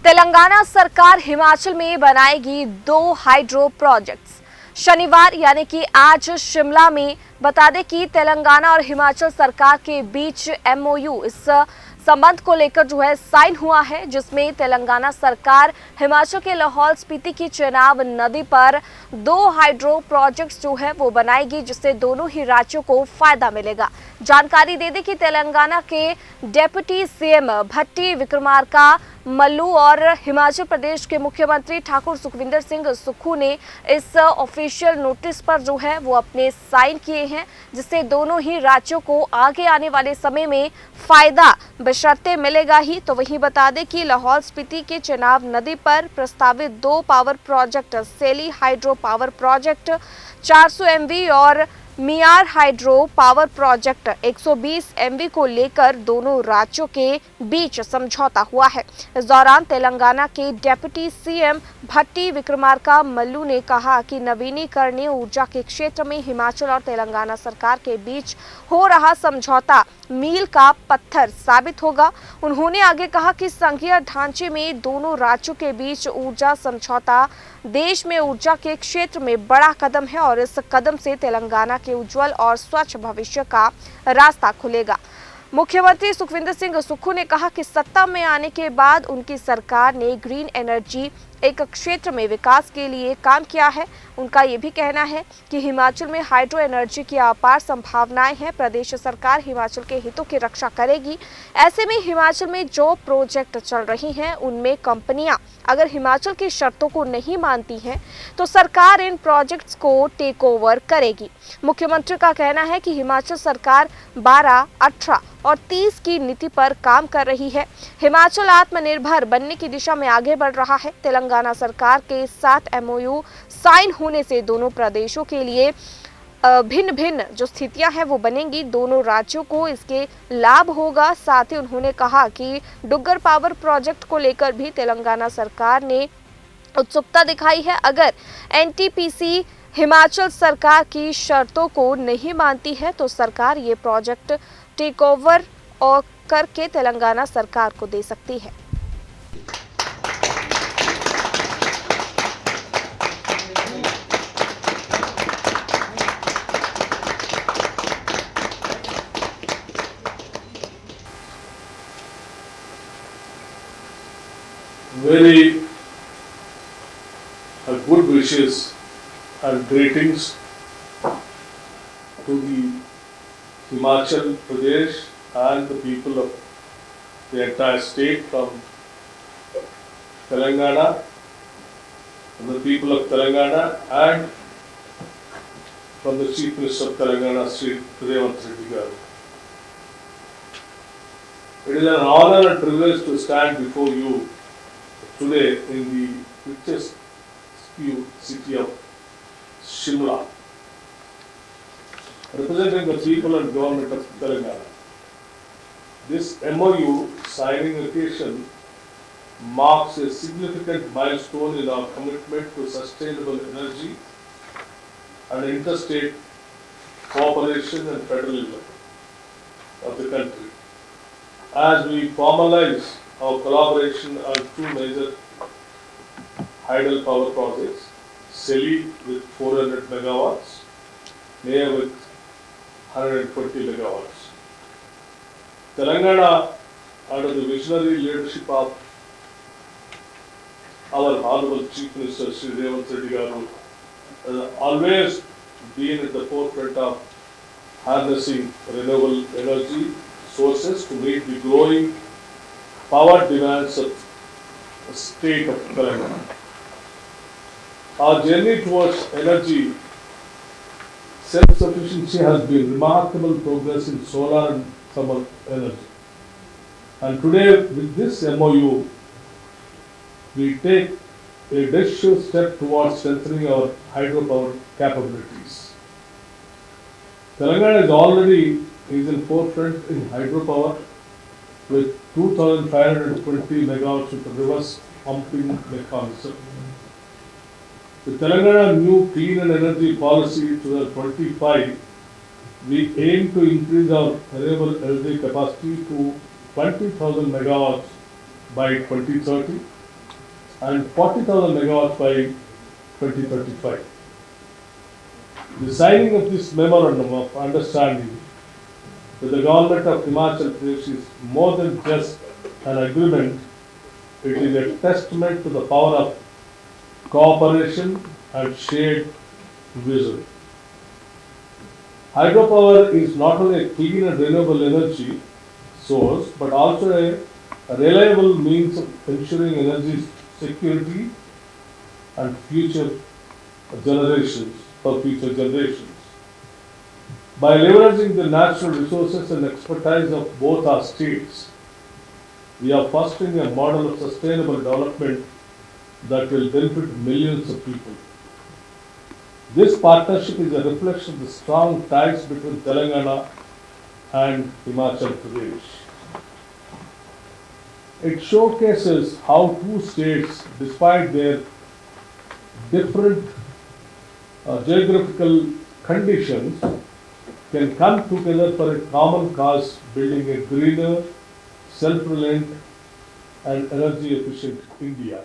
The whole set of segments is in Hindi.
तेलंगाना सरकार हिमाचल में बनाएगी 2 हाइड्रो प्रोजेक्ट्स। शनिवार यानी कि आज शिमला में बता दें कि तेलंगाना और हिमाचल सरकार के बीच एमओयू इस संबंध को लेकर जो है साइन हुआ है, जिसमें तेलंगाना सरकार हिमाचल के लाहौल स्पीति की चेनाब नदी पर 2 हाइड्रो प्रोजेक्ट्स जो है वो बनाएगी, जिससे दोनों ही राज्यों को फायदा मिलेगा। जानकारी दे दें कि तेलंगाना के डेप्यूटी सीएम भट्टी विक्रमार्का मल्लू और हिमाचल प्रदेश के मुख्यमंत्री ठाकुर सुखविंदर सिंह सुक्खू ने इस ऑफिशियल नोटिस पर जो है वो अपने साइन किए हैं, जिससे दोनों ही राज्यों को आगे आने वाले समय में फायदा बशर्ते मिलेगा ही। तो वहीं बता दें कि लाहौल स्पीति के चेनाब नदी पर प्रस्तावित 2 पावर प्रोजेक्ट सेली हाइड्रो पावर प्रोजेक्ट 400 MV और मियार हाइड्रो पावर प्रोजेक्ट 120 MV को लेकर दोनों राज्यों के बीच समझौता हुआ है। इस दौरान तेलंगाना के डेप्यूटी सीएम भट्टी विक्रमार्का मल्लू ने कहा कि नवीनीकरणीय ऊर्जा के क्षेत्र में हिमाचल और तेलंगाना सरकार के बीच हो रहा समझौता मील का पत्थर साबित होगा। उन्होंने आगे कहा कि संघीय ढांचे में दोनों राज्यों के बीच ऊर्जा समझौता देश में ऊर्जा के क्षेत्र में बड़ा कदम है और इस कदम से तेलंगाना के उज्जवल और स्वच्छ भविष्य का रास्ता खुलेगा। मुख्यमंत्री सुखविंदर सिंह सुक्खू ने कहा कि सत्ता में आने के बाद उनकी सरकार ने ग्रीन एनर्जी एक क्षेत्र में विकास के लिए काम किया है। उनका ये भी कहना है कि हिमाचल में हाइड्रो एनर्जी की अपार संभावनाएं हैं। प्रदेश सरकार हिमाचल के हितों की रक्षा करेगी। ऐसे में हिमाचल में जो प्रोजेक्ट चल रही हैं उनमें कंपनियां अगर हिमाचल की शर्तों को नहीं मानती हैं तो सरकार इन प्रोजेक्ट्स को टेक ओवर करेगी। मुख्यमंत्री का कहना है कि हिमाचल सरकार 12, 18 और 30 की नीति पर काम कर रही है। हिमाचल आत्मनिर्भर बनने की दिशा में आगे बढ़ रहा है। तेलंगाना सरकार के साथ एमओयू साइन होने से दोनों प्रदेशों के लिए भिन्न भिन्न जो स्थितियां हैं वो बनेंगी। दोनों राज्यों को इसके लाभ होगा। साथ ही उन्होंने कहा कि डुग्गर पावर प्रोजेक्ट को लेकर भी तेलंगाना सरकार ने उत्सुकता दिखाई है। अगर एनटीपीसी हिमाचल सरकार की शर्तों को नहीं मानती है तो सरकार ये प्रोजेक्ट टेक ओवर और करके तेलंगाना सरकार को दे सकती है। Very good wishes and greetings to the Himachal Pradesh and the people of the entire state, from Telangana, from the people of Telangana, and from the Chief Minister of Telangana, Sri Revanth Reddy garu. It is an honor and privilege to stand before you today in the richest city of Shimla, representing the people and government of Telangana. This MOU signing occasion marks a significant milestone in our commitment to sustainable energy and interstate cooperation and federalism of the country. As we formalize our collaboration on 2 major hydel power projects, Seli with 400 megawatts, Maya with 120 megawatts. Telangana, under the visionary leadership of our Honorable Chief Minister Sri Revanth Reddy garu, has always been at the forefront of harnessing renewable energy sources to meet the growing power demands of the state of Telangana. Our journey towards energy self-sufficiency has been remarkable progress in solar and thermal energy. And today, with this MOU, we take a decisive step towards strengthening our hydropower capabilities. Telangana is already in forefront in hydropower with 2,520 megawatts with reverse pumping mechanism. With Telangana new clean and energy policy 2025, we aim to increase our renewable energy capacity to 20,000 megawatts by 2030 and 40,000 megawatts by 2035. The signing of this memorandum of understanding with the government of Himachal Pradesh is more than just an agreement, it is a testament to the power of cooperation and shared vision. Hydropower is not only a clean and renewable energy source, but also a reliable means of ensuring energy security and future generations. By leveraging the natural resources and expertise of both our states, we are fostering a model of sustainable development that will benefit millions of people. This partnership is a reflection of the strong ties between Telangana and Himachal Pradesh. It showcases how two states, despite their different geographical conditions, can come together for a common cause, building a greener, self-reliant and energy-efficient India.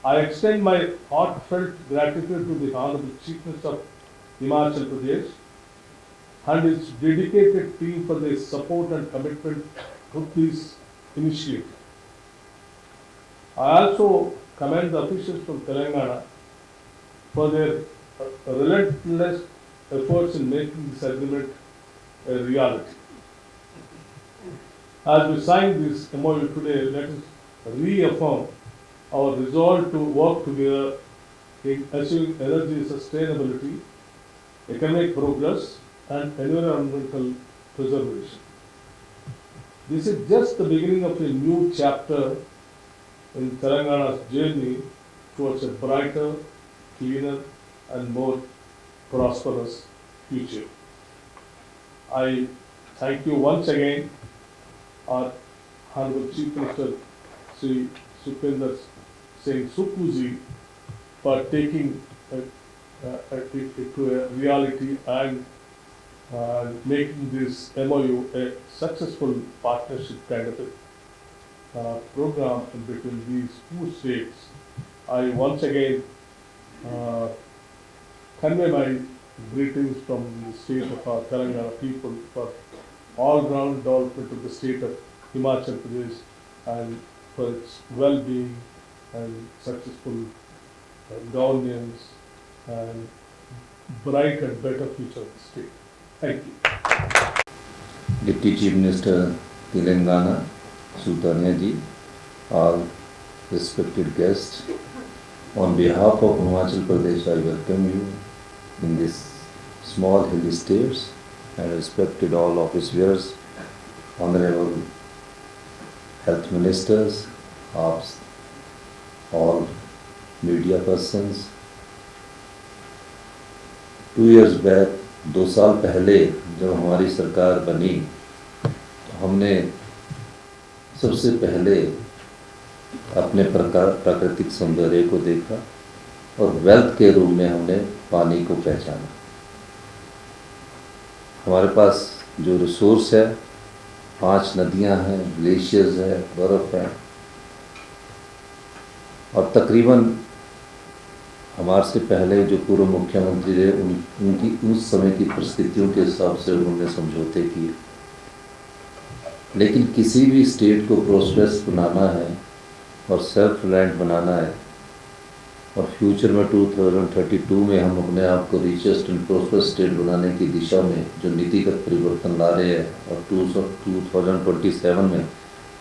I extend my heartfelt gratitude to the Honorable Chief Minister of Himachal Pradesh and his dedicated team for their support and commitment to this initiative. I also commend the officials from Telangana for their relentless efforts in making this agreement a reality. As we sign this MOU today, let us reaffirm our resolve to work together in achieving energy sustainability, economic progress, and environmental preservation. This is just the beginning of a new chapter in Telangana's journey towards a brighter, cleaner, and more prosperous future. I thank you once again, our Honorable Chief Minister, Sri Sukhwinder Singh Sukkhu, for taking it to a reality and making this MOU a successful partnership kind of a program in between these two states. I once again convey my greetings from the state of our Telangana people for all-round development of the state of Himachal Pradesh and for its well-being and successful governance and bright and better future of the state. Thank you. Deputy Chief Minister Telangana, Sultania ji, all respected guests, on behalf of Himachal Pradesh, I welcome you in this small hilly states and respected all office bearers, honorable health ministers, all media persons. 2 years back, 2 साल पहले जब हमारी सरकार बनी तो हमने सबसे पहले अपने प्राकृतिक सौंदर्य को देखा और वेल्थ के रूप में हमने पानी को पहचाना। हमारे पास जो रिसोर्स है, 5 नदियां हैं, ग्लेशियर्स है, बर्फ़ है, और तकरीबन हमारे से पहले जो पूर्व मुख्यमंत्री रहे उनकी उस समय की परिस्थितियों के हिसाब से उन्होंने समझौते किए। लेकिन किसी भी स्टेट को प्रोस्पेरस बनाना है और सेल्फ रिलायंट बनाना है और फ्यूचर में 2032 में हम अपने आप को रिचेस्ट एंड प्रोस्पेरस स्टेट बनाने की दिशा में जो नीतिगत परिवर्तन ला रहे हैं और 2027 में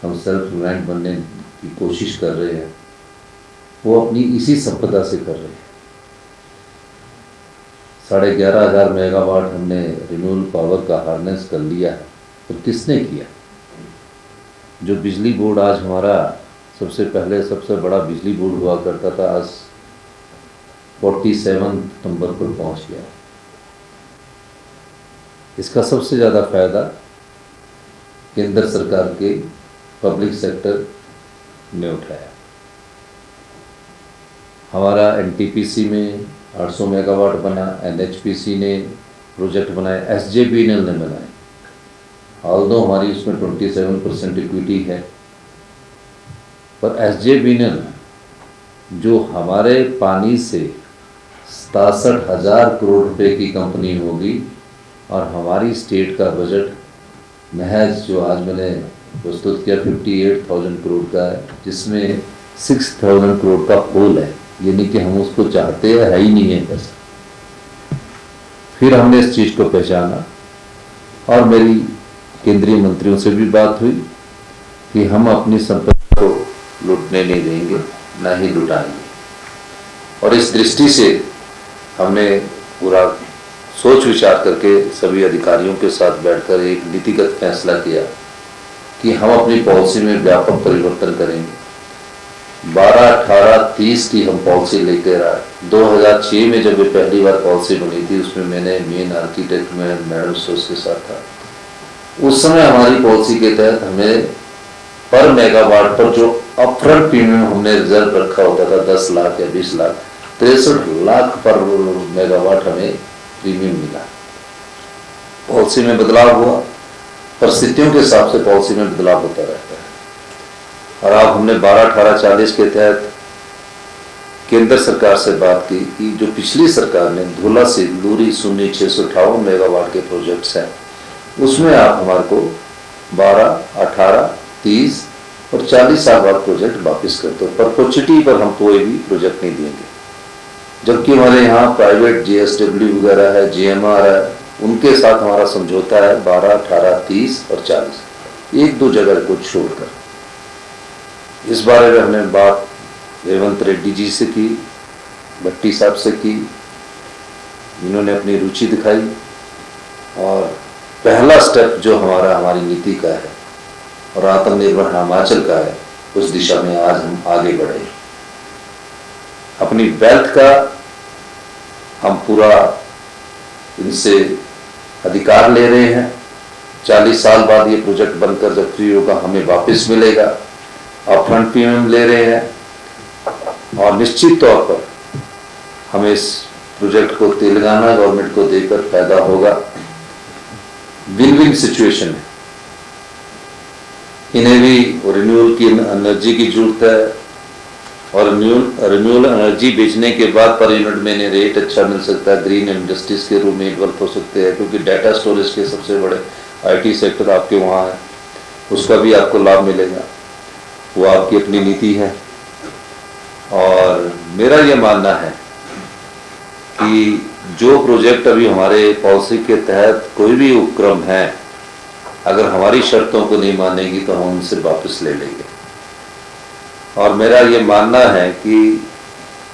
हम सेल्फ रिलायंट बनने की कोशिश कर रहे हैं, वो अपनी इसी संपदा से कर रहे हैं। 11,500 मेगावाट हमने रिन्यूएबल पावर का हार्नेस कर लिया है। तो किसने किया? जो बिजली बोर्ड आज हमारा सबसे बड़ा बिजली बोर्ड हुआ करता था, आज 47 नंबर पर पहुंच गया। इसका सबसे ज़्यादा फायदा केंद्र सरकार के पब्लिक सेक्टर ने उठाया। हमारा एनटीपीसी में 800 मेगावाट बना, एनएचपीसी ने प्रोजेक्ट बनाए, एसजेबीएनएल ने बनाए। ऑल्दो हमारी उसमें 27% इक्विटी है, पर एसजेबीएनएल जो हमारे पानी से 67,000 करोड़ रुपए की कंपनी होगी और हमारी स्टेट का बजट महज जो आज मैंने प्रस्तुत किया 58,000 करोड़ का है, जिसमें 6,000 करोड़ का होल है, यानी कि हम उसको चाहते हैं, है ही नहीं है पैसा। फिर हमने इस चीज़ को पहचाना और मेरी केंद्रीय मंत्रियों से भी बात हुई कि हम अपनी संपत्ति को लूटने नहीं देंगे, ना ही लुटाएंगे। और इस दृष्टि से हमने पूरा सोच विचार करके सभी अधिकारियों के साथ बैठकर एक नीतिगत फैसला किया कि हम अपनी पॉलिसी में व्यापक परिवर्तन करेंगे। 12-18-30 की हम पॉलिसी लेकर आए। 2006 में जब ये पहली बार पॉलिसी बनी थी, उसमें मैंने मेन आर्किटेक्ट में मैडम सोस के साथ था। उस समय हमारी पॉलिसी के तहत हमें पर मेगावाट पर जो अपफ्रंट प्रीमियम हमने रिजर्व रखा होता था 10 लाख या 20 लाख, 63 लाख पर मेगावाट हमें प्रीमियम मिला। पॉलिसी में बदलाव हुआ, परिस्थितियों के हिसाब से पॉलिसी में बदलाव होता रहता है। और अब हमने 12-18-40 के तहत केंद्र सरकार से बात की कि जो पिछली सरकार ने धुला से लूरी सुन्नी 658 मेगावाट के प्रोजेक्ट्स हैं, उसमें आप हमारे को 12, 18, 30 और 40 साल बाद प्रोजेक्ट वापस कर दो। परपेचुइटी पर हम कोई भी प्रोजेक्ट नहीं देंगे। जबकि हमारे यहाँ प्राइवेट GSW वगैरह है, GMR है, उनके साथ हमारा समझौता है 12, 18, 30 और 40, 1-2 जगह को छोड़कर। इस बारे में हमने बात रेवंत रेड्डी जी से की, भट्टी साहब से की, इन्होंने अपनी रुचि दिखाई और पहला स्टेप जो हमारी नीति का है और आत्मनिर्भर हिमाचल का है, उस दिशा में आज हम आगे बढ़े। अपनी वेल्थ का हम पूरा इनसे अधिकार ले रहे हैं। 40 साल बाद ये प्रोजेक्ट बनकर जब फ्री होगा हमें वापस मिलेगा। अपफ्रंट प्रीमियम ले रहे हैं और निश्चित तौर पर हमें इस प्रोजेक्ट को तेलंगाना गवर्नमेंट को देकर फायदा होगा। विन विन सिचुएशन है। इन्हें भी रिन्यूएबल की एनर्जी की जरूरत है और रिन्यूएबल एनर्जी बेचने के बाद पर यूनिट में इन्हें रेट अच्छा मिल सकता है। ग्रीन इंडस्ट्रीज के रूप में डेवलप हो सकते हैं, क्योंकि डाटा स्टोरेज के सबसे बड़े IT सेक्टर आपके वहाँ है, उसका भी आपको लाभ मिलेगा। वो आपकी अपनी नीति है। और मेरा ये मानना है कि जो प्रोजेक्ट अभी हमारे पॉलिसी के तहत कोई भी उपक्रम है, अगर हमारी शर्तों को नहीं मानेगी तो हम उनसे वापस ले लेंगे। और मेरा ये मानना है कि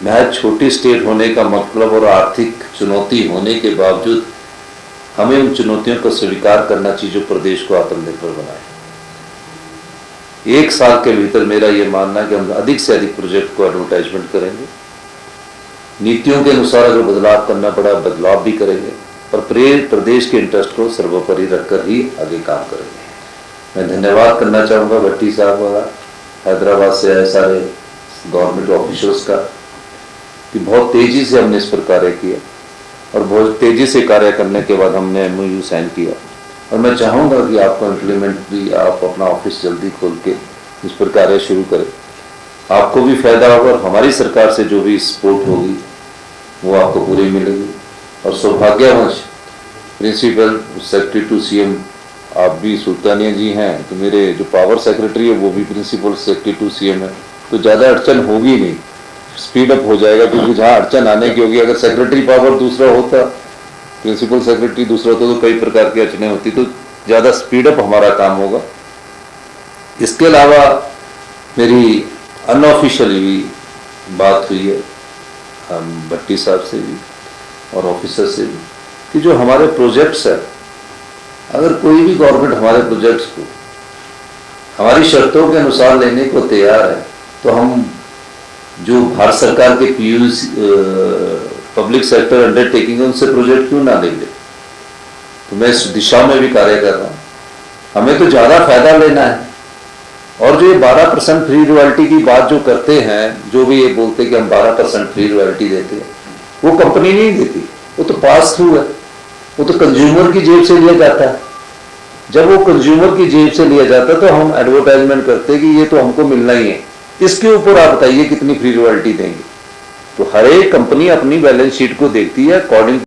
महज छोटी स्टेट होने का मतलब और आर्थिक चुनौती होने के बावजूद हमें उन चुनौतियों को स्वीकार करना चाहिए जो प्रदेश को आत्मनिर्भर बनाए। 1 साल के भीतर मेरा ये मानना है कि हम अधिक से अधिक प्रोजेक्ट को एडवर्टाइजमेंट करेंगे। नीतियों के अनुसार अगर बदलाव करना पड़ा बदलाव भी करेंगे, पर प्रदेश के इंटरेस्ट को सर्वोपरि रखकर ही आगे काम करेंगे। मैं धन्यवाद करना चाहूँगा भट्टी साहब और हैदराबाद से आए सारे गवर्नमेंट ऑफिसर्स का कि बहुत तेज़ी से हमने इस पर कार्य किया और बहुत तेज़ी से कार्य करने के बाद हमने MOU साइन किया। और मैं चाहूँगा कि आपको इम्प्लीमेंट भी आप अपना ऑफिस जल्दी खोल के इस पर कार्य शुरू करें। आपको भी फायदा होगा और हमारी सरकार से जो भी सपोर्ट होगी वो आपको पूरी मिलेगी। और सौभाग्यवश प्रिंसिपल सेक्रेटरी टू CM आप भी सुल्तानिया जी हैं, तो मेरे जो पावर सेक्रेटरी है वो भी प्रिंसिपल सेक्रेटरी टू CM है, तो ज़्यादा अड़चन होगी नहीं, स्पीड अप हो जाएगा। क्योंकि जहाँ अड़चन आने की होगी, अगर सेक्रेटरी पावर दूसरा होता, प्रिंसिपल सेक्रेटरी दूसरा होता, तो कई प्रकार की अड़चनें होती, तो ज़्यादा स्पीड अप हमारा काम होगा। इसके अलावा मेरी अनऑफिशियली भी बात हुई है हम भट्टी साहब से भी और ऑफिसर से भी कि जो हमारे प्रोजेक्ट्स हैं, अगर कोई भी गवर्नमेंट हमारे प्रोजेक्ट्स को हमारी शर्तों के अनुसार लेने को तैयार है, तो हम जो भारत सरकार के PUC पब्लिक सेक्टर अंडरटेकिंग है उनसे प्रोजेक्ट क्यों ना ले ले। तो मैं इस दिशा में भी कार्य कर रहा हूँ। हमें तो ज़्यादा फायदा लेना है। और जो ये 12% फ्री रॉयल्टी की बात जो करते हैं, जो भी ये बोलते हैं कि हम 12% फ्री रॉयल्टी देते हैं, वो कंपनी नहीं देती, वो तो पास थ्रू है, वो तो कंज्यूमर की जेब से लिया जाता है। जब वो कंज्यूमर की जेब से लिया जाता है तो हम एडवर्टाइजमेंट करते हैं कि ये तो हमको मिलना ही है। इसके ऊपर आप बताइए कितनी फ्री रॉयल्टी देंगे। तो हर एक कंपनी अपनी बैलेंस शीट को देखती है अकॉर्डिंग